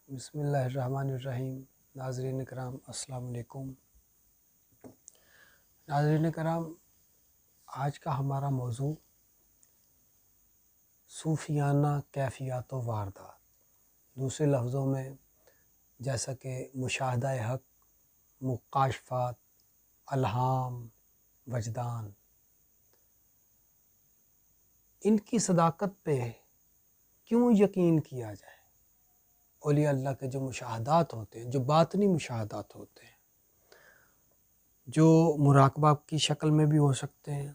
بسم اللہ الرحمن الرحیم۔ ناظرین کرام السلام علیکم۔ ناظرین کرام، آج کا ہمارا موضوع صوفیانہ کیفیات و واردات، دوسرے لفظوں میں جیسا کہ مشاہدہ حق، مکاشفات، الہام، وجدان، ان کی صداقت پہ کیوں یقین کیا جائے۔ اولیاء اللہ کے جو مشاہدات ہوتے ہیں، جو باطنی مشاہدات ہوتے ہیں، جو مراقبہ کی شکل میں بھی ہو سکتے ہیں،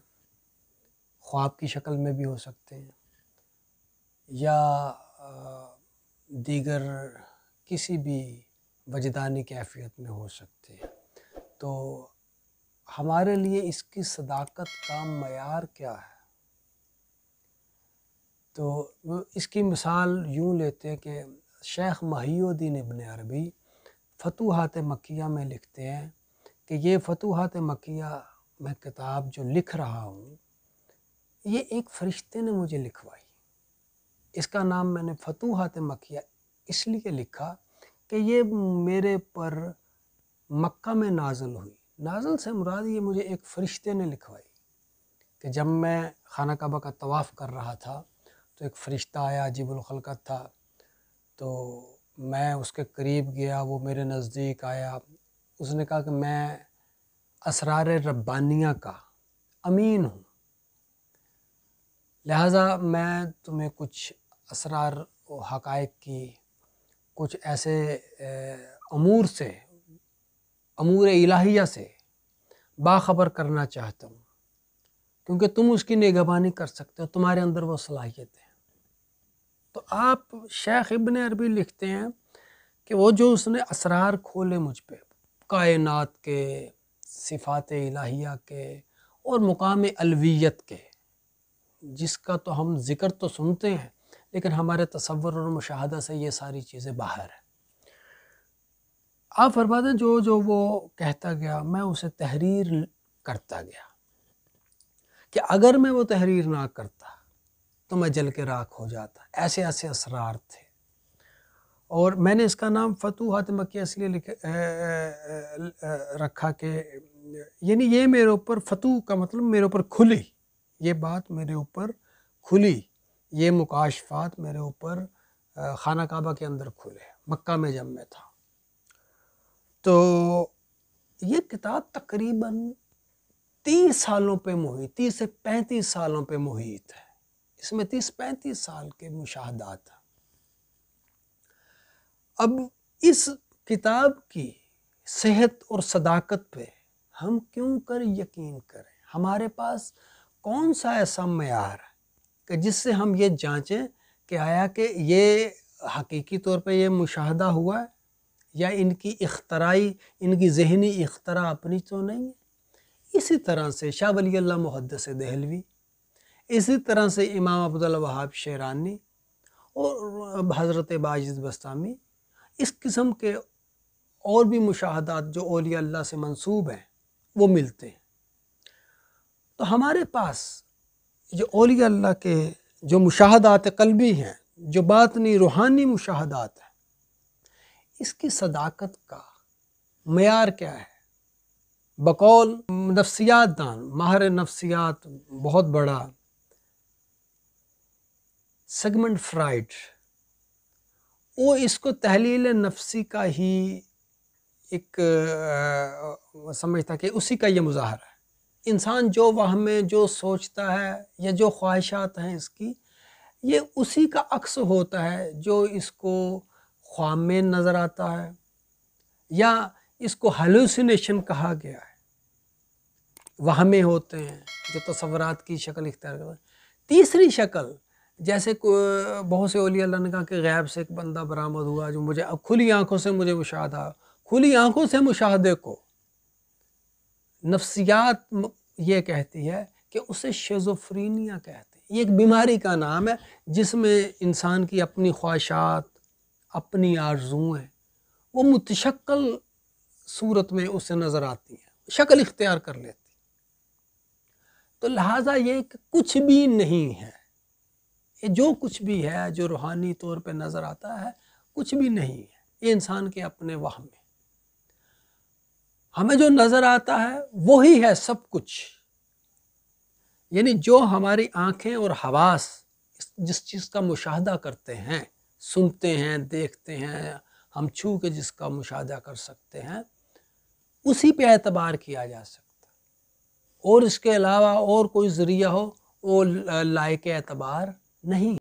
خواب کی شکل میں بھی ہو سکتے ہیں، یا دیگر کسی بھی وجدانی کیفیت میں ہو سکتے ہیں، تو ہمارے لیے اس کی صداقت کا معیار کیا ہے؟ تو اس کی مثال یوں لیتے ہیں کہ شیخ محی الدین ابن عربی فتوحات مکیہ میں لکھتے ہیں کہ یہ فتوحات مکیہ میں کتاب جو لکھ رہا ہوں، یہ ایک فرشتے نے مجھے لکھوائی۔ اس کا نام میں نے فتوحات مکیہ اس لیے لکھا کہ یہ میرے پر مکہ میں نازل ہوئی۔ نازل سے مراد یہ مجھے ایک فرشتے نے لکھوائی کہ جب میں خانہ کعبہ کا طواف کر رہا تھا تو ایک فرشتہ آیا، عجیب الخلقت تھا، تو میں اس کے قریب گیا، وہ میرے نزدیک آیا۔ اس نے کہا کہ میں اسرار ربانیہ کا امین ہوں، لہٰذا میں تمہیں کچھ اسرار و حقائق کی، کچھ ایسے امور الہیہ سے باخبر کرنا چاہتا ہوں، کیونکہ تم اس کی نگہبانی کر سکتے ہو، تمہارے اندر وہ صلاحیت ہے۔ تو آپ شیخ ابن عربی لکھتے ہیں کہ وہ جو اس نے اسرار کھولے مجھ پہ، کائنات کے، صفات الہیہ کے اور مقام الویت کے، جس کا تو ہم ذکر تو سنتے ہیں لیکن ہمارے تصور اور مشاہدہ سے یہ ساری چیزیں باہر ہیں۔ آپ فرماتے ہیں جو وہ کہتا گیا میں اسے تحریر کرتا گیا کہ اگر میں وہ تحریر نہ کرتا تو میں جل کے راکھ ہو جاتا۔ ایسے ایسے اسرار تھے، اور میں نے اس کا نام فتوحات مکیہ اس لیے رکھا کہ یعنی یہ میرے اوپر، فتوح کا مطلب میرے اوپر کھلی، یہ بات میرے اوپر کھلی، یہ مکاشفات میرے اوپر خانہ کعبہ کے اندر کھلے، مکہ میں جب میں تھا۔ تو یہ کتاب تقریباً 30 سالوں پہ محیط، 30 سے 35 سالوں پہ محیط ہے۔ اس میں 30-35 سال کے مشاہدات ہیں۔ اب اس کتاب کی صحت اور صداقت پہ ہم کیوں کر یقین کریں؟ ہمارے پاس کون سا ایسا معیار ہے کہ جس سے ہم یہ جانچیں کہ آیا کہ یہ حقیقی طور پہ یہ مشاہدہ ہوا ہے، یا ان کی اختراعی، ان کی ذہنی اختراع اپنی تو نہیں ہے؟ اسی طرح سے شاہ ولی اللہ محدث دہلوی، اسی طرح سے امام عبدالوہاب شیرانی اور حضرت باجد بسطامی، اس قسم کے اور بھی مشاہدات جو اولیاء اللہ سے منسوب ہیں وہ ملتے ہیں۔ تو ہمارے پاس جو اولیاء اللہ کے جو مشاہدات قلبی ہیں، جو باطنی روحانی مشاہدات ہیں، اس کی صداقت کا معیار کیا ہے؟ بقول نفسیات دان، ماہر نفسیات، بہت بڑا سگمنٹ فرائڈ، وہ اس کو تحلیل نفسی کا ہی ایک سمجھتا کہ اسی کا یہ مظاہرہ ہے۔ انسان جو وہم میں جو سوچتا ہے یا جو خواہشات ہیں اس کی، یہ اسی کا عکس ہوتا ہے جو اس کو خواب میں نظر آتا ہے، یا اس کو ہیلوسینیشن کہا گیا ہے۔ وہمیں ہوتے ہیں جو تصورات کی شکل اختیار کرتے ہیں۔ تیسری شکل، جیسے بہت سے اولیاء اللہ نے کہا کہ غیب سے ایک بندہ برآمد ہوا جو مجھے اب کھلی آنکھوں سے مجھے مشاہدہ، کھلی آنکھوں سے مشاہدے کو نفسیات یہ کہتی ہے کہ اسے شیزوفرینیا کہتے ہیں۔ یہ ایک بیماری کا نام ہے جس میں انسان کی اپنی خواہشات، اپنی آرزوئیں وہ متشکل صورت میں اسے نظر آتی ہیں، شکل اختیار کر لیتی۔ تو لہٰذا یہ کہ کچھ بھی نہیں ہے، یہ جو کچھ بھی ہے جو روحانی طور پہ نظر آتا ہے کچھ بھی نہیں ہے۔ یہ انسان کے اپنے وہم ہے۔ ہمیں جو نظر آتا ہے وہی ہے سب کچھ، یعنی جو ہماری آنکھیں اور حواس جس چیز کا مشاہدہ کرتے ہیں، سنتے ہیں، دیکھتے ہیں، ہم چھو کے جس کا مشاہدہ کر سکتے ہیں، اسی پہ اعتبار کیا جا سکتا، اور اس کے علاوہ اور کوئی ذریعہ ہو وہ لائق اعتبار نہیں۔